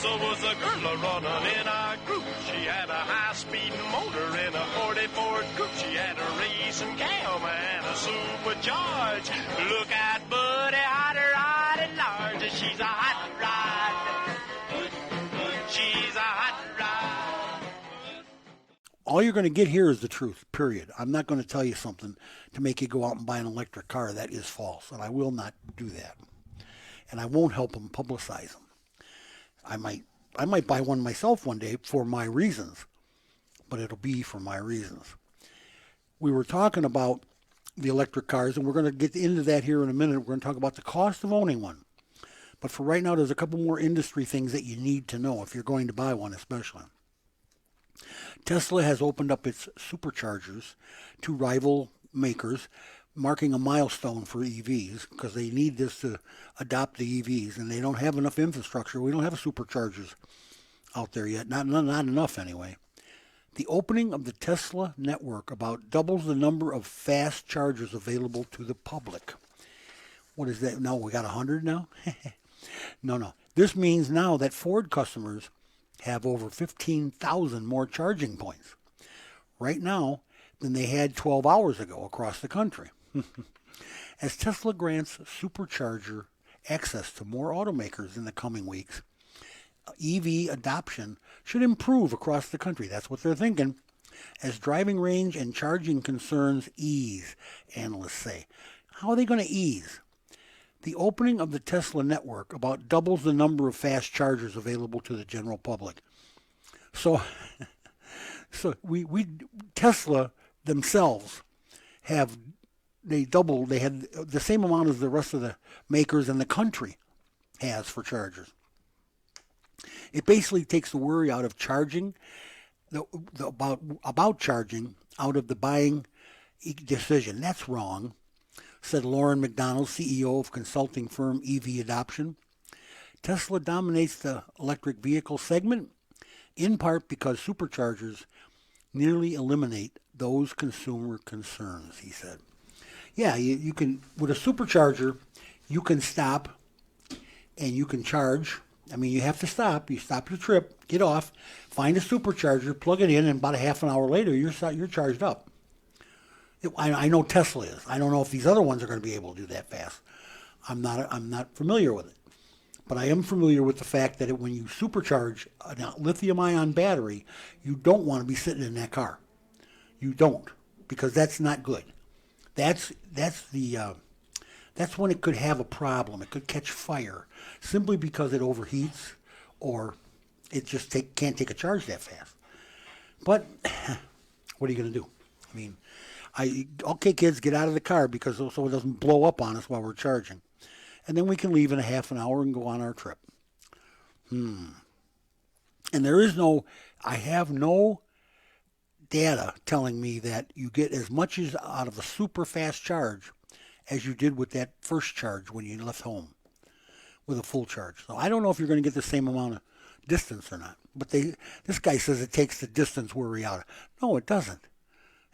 Was a girl running in our group. She had a high-speed motor in a 40 Ford Coupe. She had a racing cam and a supercharged. Look out, buddy, hot rod and large. She's a hot rod. She's a hot rod. All you're going to get here is the truth, period. I'm not going to tell you something to make you go out and buy an electric car. That is false, and I will not do that. And I won't help them publicize them. I might buy one myself one day for my reasons, but it'll be for my reasons. We were talking about the electric cars, and we're going to get into that here in a minute. We're going to talk about the cost of owning one. But for right now, there's a couple more industry things that you need to know if you're going to buy one, especially. Tesla has opened up its superchargers to rival makers, marking a milestone for EVs because they need this to adopt the EVs, and they don't have enough infrastructure. We don't have superchargers out there yet, not enough anyway. The opening of the Tesla network about doubles the number of fast chargers available to the public. What is that? No, we got 100 now? No. This means now that Ford customers have over 15,000 more charging points right now than they had 12 hours ago across the country. As Tesla grants supercharger access to more automakers in the coming weeks, EV adoption should improve across the country. That's what they're thinking. As driving range and charging concerns ease, analysts say. How are they going to ease? The opening of the Tesla network about doubles the number of fast chargers available to the general public. So Tesla themselves they had the same amount as the rest of the makers in the country has for chargers. It basically takes the worry out of charging, about charging out of the buying decision. That's wrong, said Lauren McDonald, CEO of consulting firm EV Adoption. Tesla dominates the electric vehicle segment, in part because superchargers nearly eliminate those consumer concerns, he said. Yeah, you can, with a supercharger, you can stop and you can charge. I mean, you have to stop. You stop your trip, get off, find a supercharger, plug it in, and about a half an hour later, you're charged up. I know Tesla is. I don't know if these other ones are going to be able to do that fast. I'm not familiar with it. But I am familiar with the fact that when you supercharge a lithium-ion battery, you don't want to be sitting in that car. You don't, because that's not good. That's when it could have a problem. It could catch fire simply because it overheats or it just can't take a charge that fast. But what are you going to do? I mean, okay, kids, get out of the car because so it doesn't blow up on us while we're charging. And then we can leave in a half an hour and go on our trip. And I have no data telling me that you get as much out of a super fast charge as you did with that first charge when you left home with a full charge. So I don't know if you're going to get the same amount of distance or not. But this guy says it takes the distance worry out. No, it doesn't.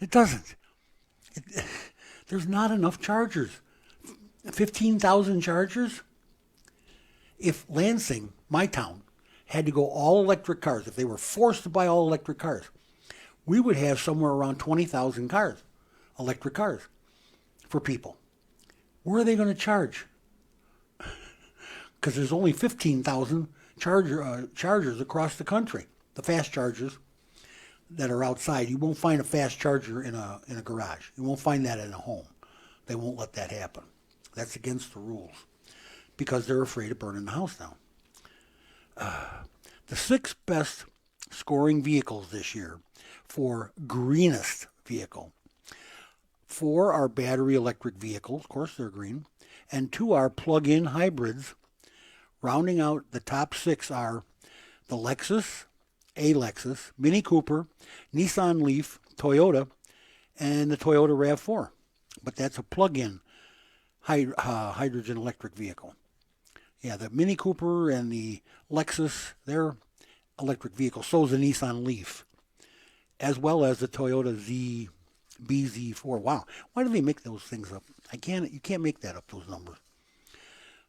It doesn't. There's not enough chargers. 15,000 chargers? If Lansing, my town, had to go all electric cars, if they were forced to buy all electric cars, we would have somewhere around 20,000 cars, electric cars, for people. Where are they going to charge? Because there's only 15,000 chargers across the country, the fast chargers that are outside. You won't find a fast charger in a garage. You won't find that in a home. They won't let that happen. That's against the rules because they're afraid of burning the house down. The 6 best scoring vehicles this year for greenest vehicle. 4 are battery electric vehicles, of course they're green, and 2 are plug-in hybrids. Rounding out the top 6 are the Lexus, Mini Cooper, Nissan Leaf, Toyota, and the Toyota RAV4. But that's a plug-in hydrogen electric vehicle. Yeah, the Mini Cooper and the Lexus, they're electric vehicles. So is the Nissan Leaf, as well as the Toyota BZ4. Wow. Why do they make those things up? You can't make that up, those numbers.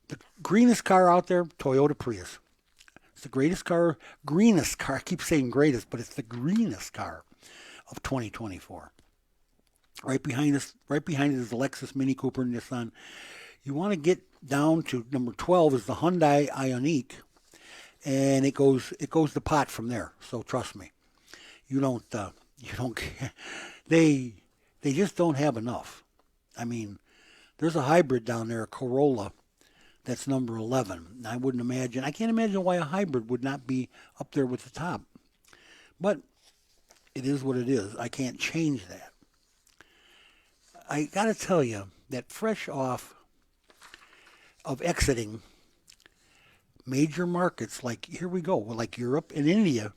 The greenest car out there, Toyota Prius. It's the greenest car. I keep saying greatest, but it's the greenest car of 2024. Right behind it is the Lexus Mini Cooper and Nissan. You want to get down to number 12 is the Hyundai Ioniq, and it goes the pot from there. So trust me, you don't they just don't have enough. I mean, there's a hybrid down there, a Corolla, that's number 11. I can't imagine why a hybrid would not be up there with the top. But it is what it is. I can't change that. I got to tell you that fresh off of exiting major markets like Europe and India,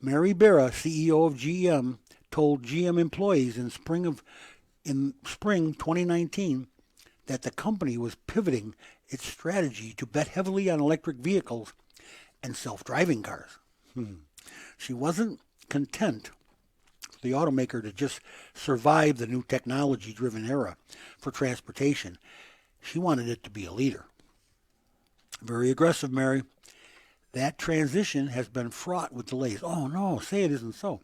Mary Barra, CEO of GM, told GM employees in spring 2019 that the company was pivoting its strategy to bet heavily on electric vehicles and self-driving cars. She wasn't content for the automaker to just survive the new technology-driven era for transportation. She wanted it to be a leader. Very aggressive, Mary. That transition has been fraught with delays. Oh no, say it isn't so.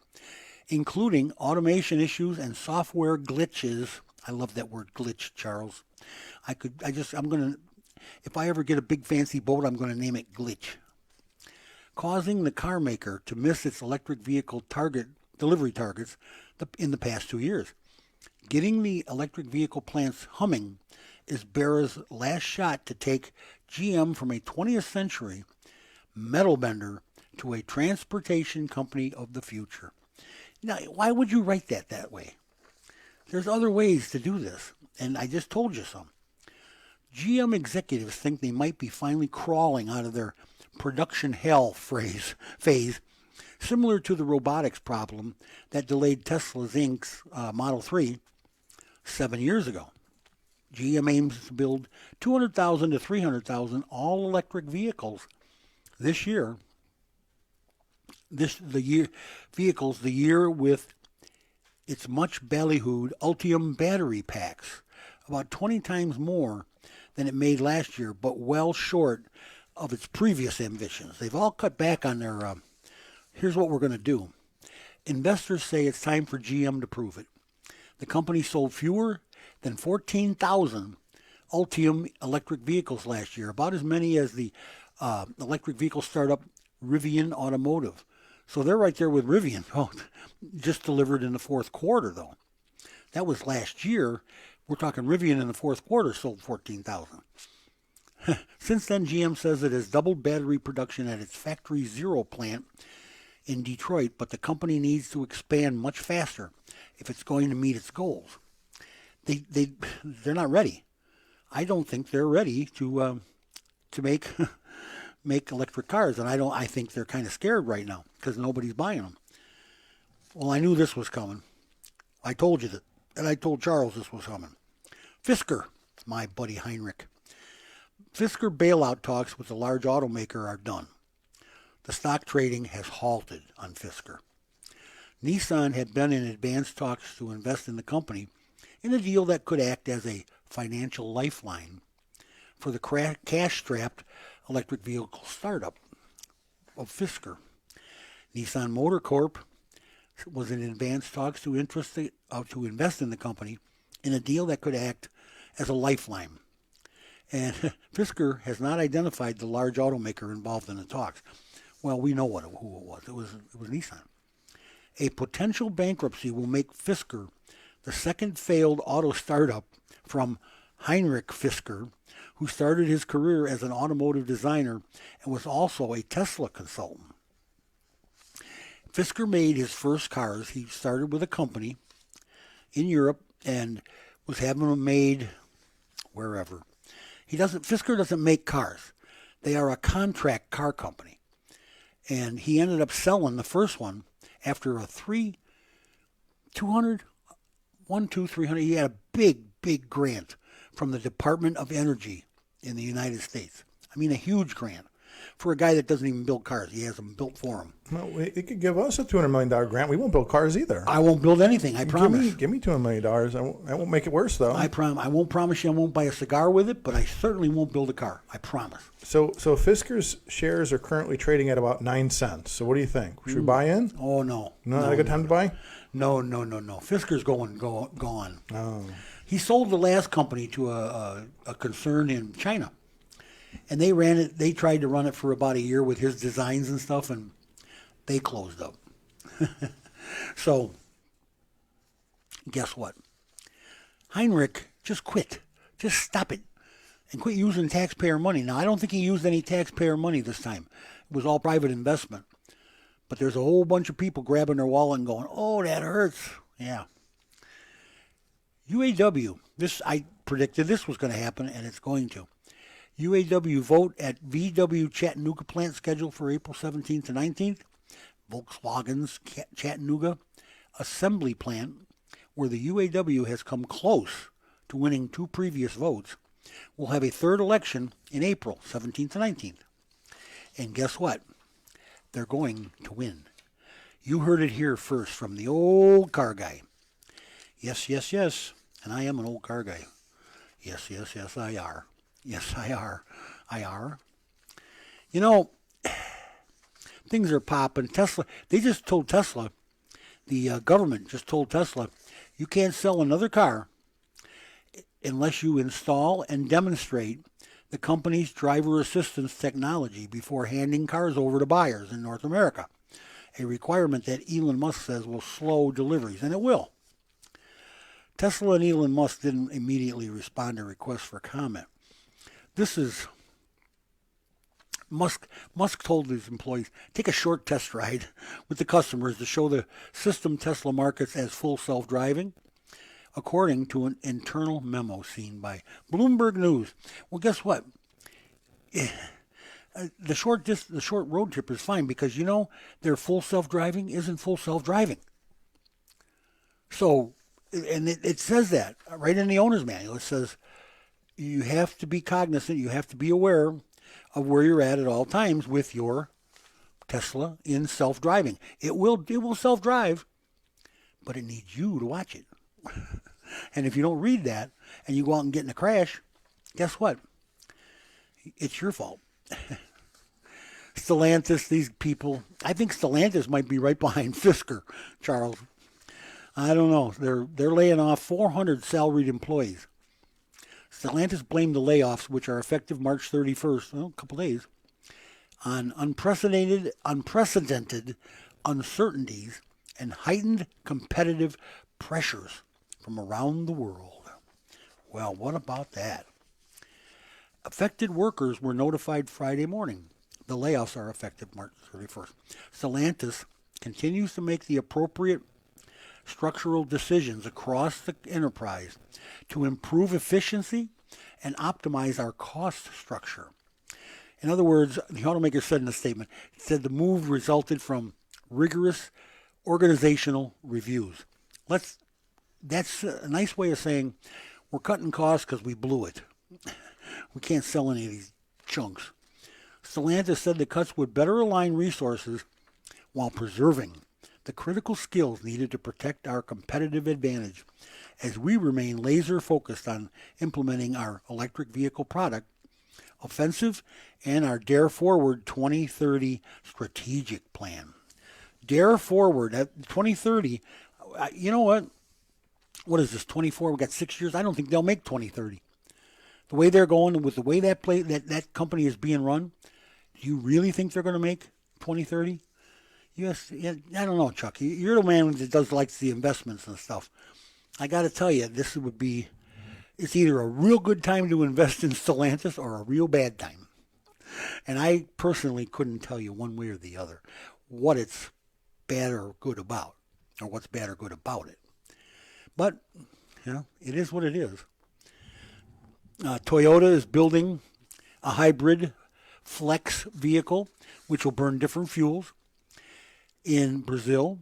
Including automation issues and software glitches. I love that word glitch, Charles. If I ever get a big fancy boat, I'm going to name it Glitch. Causing the car maker to miss its electric vehicle delivery targets in the past 2 years. Getting the electric vehicle plants humming is Barra's last shot to take GM from a 20th century metal bender to a transportation company of the future. Now, why would you write that way? There's other ways to do this, and I just told you some. GM executives think they might be finally crawling out of their production hell phase, similar to the robotics problem that delayed Tesla's Inc.'s Model 3 7 years ago. GM aims to build 200,000 to 300,000 all-electric vehicles this year. The year with its much ballyhooed Ultium battery packs, about 20 times more than it made last year, but well short of its previous ambitions. They've all cut back on their, here's what we're going to do. Investors say it's time for GM to prove it. The company sold fewer than 14,000 Ultium electric vehicles last year, about as many as the electric vehicle startup Rivian Automotive. So they're right there with Rivian. Oh, just delivered in the fourth quarter, though. That was last year. We're talking Rivian in the fourth quarter sold 14,000. Since then, GM says it has doubled battery production at its Factory Zero plant in Detroit, but the company needs to expand much faster if it's going to meet its goals. They're not ready. I don't think they're ready to make make electric cars, and I think they're kind of scared right now because nobody's buying them. Well, I knew this was coming. I told you that, and I told Charles this was coming. Fisker, my buddy Heinrich. Fisker bailout talks with the large automaker are done. The stock trading has halted on Fisker. Nissan had been in advanced talks to invest in the company in a deal that could act as a financial lifeline for the cash-strapped electric vehicle startup of Fisker. Nissan Motor Corp was in advanced talks to invest in the company in a deal that could act as a lifeline. And Fisker has not identified the large automaker involved in the talks. Well, we know who it was. It was Nissan. A potential bankruptcy will make Fisker the second failed auto startup from Heinrich Fisker, who started his career as an automotive designer and was also a Tesla consultant. Fisker made his first cars. He started with a company in Europe and was having them made wherever. Fisker doesn't make cars. They are a contract car company. And he ended up selling the first one after a 300. He had a big grant from the Department of Energy in the United States. I mean, a huge grant. for a guy that doesn't even build cars. He has them built for him. Well, it could give us a $200 million grant. We won't build cars either. I won't build anything. I promise. Give me $200 million. I won't make it worse, though. I won't promise you I won't buy a cigar with it, but I certainly won't build a car. I promise. So Fisker's shares are currently trading at about 9 cents. So what do you think? Should we buy in? Oh, no. Not a good time to buy? No. Fisker's gone. Oh. He sold the last company to a concern in China. And they ran it. They tried to run it for about a year with his designs and stuff, and they closed up. So, guess what? Heinrich, just quit. Just stop it. And quit using taxpayer money. Now, I don't think he used any taxpayer money this time. It was all private investment. But there's a whole bunch of people grabbing their wallet and going, oh, that hurts. Yeah. UAW. I predicted this was going to happen, and it's going to. UAW vote at VW Chattanooga plant scheduled for April 17th to 19th. Volkswagen's Chattanooga assembly plant, where the UAW has come close to winning 2 previous votes, will have a third election in April 17th to 19th. And guess what? They're going to win. You heard it here first from the old car guy. Yes. And I am an old car guy. Yes, I are. Yes, I are. You know, things are popping. Tesla, they just told Tesla, the government just told Tesla, you can't sell another car unless you install and demonstrate the company's driver assistance technology before handing cars over to buyers in North America. A requirement that Elon Musk says will slow deliveries, and it will. Tesla and Elon Musk didn't immediately respond to requests for comment. This is Musk told his employees, take a short test ride with the customers to show the system Tesla markets as full self-driving, according to an internal memo seen by Bloomberg News. Well, guess what? The short road trip is fine because, you know, their full self-driving isn't full self-driving. So, and it says that right in the owner's manual. It says, you have to be cognizant, you have to be aware of where you're at all times with your Tesla in self-driving. It will self-drive, but it needs you to watch it. And if you don't read that and you go out and get in a crash, guess what? It's your fault. Stellantis, these people, I think Stellantis might be right behind Fisker, Charles. I don't know. They're laying off 400 salaried employees. Stellantis blamed the layoffs, which are effective March 31st, a couple days, on unprecedented uncertainties and heightened competitive pressures from around the world. Well, what about that? Affected workers were notified Friday morning. The layoffs are effective March 31st. Stellantis continues to make the appropriate structural decisions across the enterprise to improve efficiency and optimize our cost structure. In other words, the automaker said in a statement, it said the move resulted from rigorous organizational reviews. That's a nice way of saying we're cutting costs because we blew it. We can't sell any of these chunks. Stellantis said the cuts would better align resources while preserving the critical skills needed to protect our competitive advantage as we remain laser focused on implementing our electric vehicle product offensive and our Dare Forward 2030 strategic plan. Dare Forward at 2030, you know what? What is this, 24? We got 6 years. I don't think they'll make 2030. The way they're going, with the way that company is being run, do you really think they're going to make 2030? Yes, yeah, I don't know, Chuck. You're the man that likes the investments and stuff. I got to tell you, it's either a real good time to invest in Stellantis or a real bad time. And I personally couldn't tell you one way or the other what it's bad or good about, or what's bad or good about it. But, you know, it is what it is. Toyota is building a hybrid flex vehicle, which will burn different fuels in Brazil.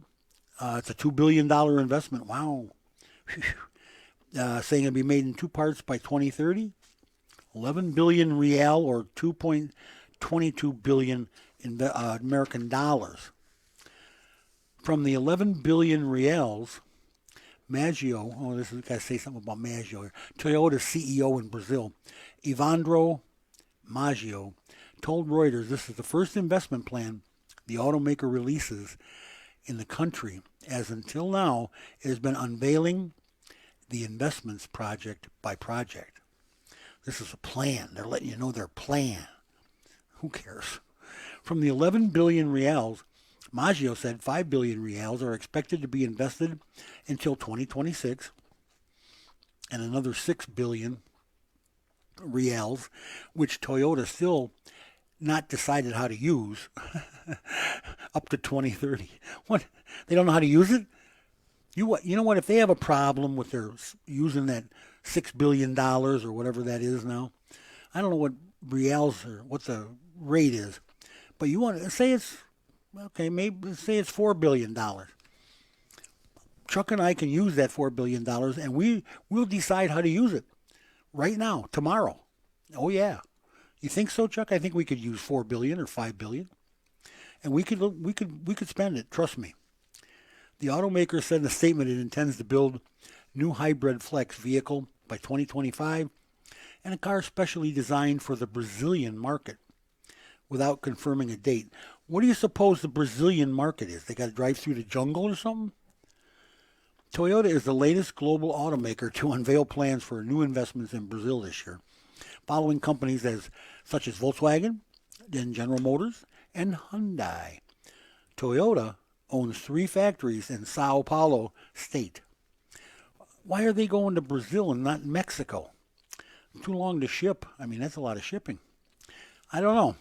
It's a $2 billion investment. Wow. Saying it'll be made in 2 parts by 2030. 11 billion real, or 22 billion American dollars. From the 11 billion reals, Maggio, this is got to say something about Maggio here. Toyota's CEO in Brazil, Evandro Maggio, told Reuters this is the first investment plan the automaker releases in the country, as until now it has been unveiling the investments project by project. This is a plan. They're letting you know their plan. Who cares? From the 11 billion reals, Maggio said 5 billion reals are expected to be invested until 2026, and another 6 billion reals, which Toyota still not decided how to use, up to 2030. What? They don't know how to use it? You know what? If they have a problem with their using that $6 billion or whatever that is now, I don't know what reals or what the rate is, but you want to say it's, okay, maybe say it's $4 billion. Chuck and I can use that $4 billion, and we'll decide how to use it right now, tomorrow. Oh, yeah. You think so, Chuck? I think we could use $4 billion or $5 billion, and we could spend it. Trust me. The automaker said in a statement it intends to build new hybrid flex vehicle by 2025 and a car specially designed for the Brazilian market, without confirming a date. What do you suppose the Brazilian market is? They got to drive through the jungle or something? Toyota is the latest global automaker to unveil plans for new investments in Brazil this year, following companies such as Volkswagen, then General Motors, and Hyundai. Toyota owns 3 factories in Sao Paulo state. Why are they going to Brazil and not Mexico? Too long to ship. I mean, that's a lot of shipping. I don't know.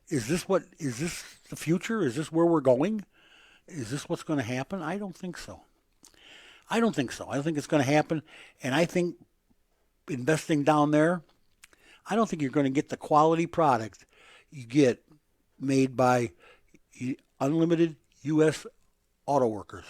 Is this the future? Is this where we're going? Is this what's going to happen? I don't think so. I don't think it's going to happen. And I think investing down there, I don't think you're going to get the quality product you get made by unlimited U.S. auto workers.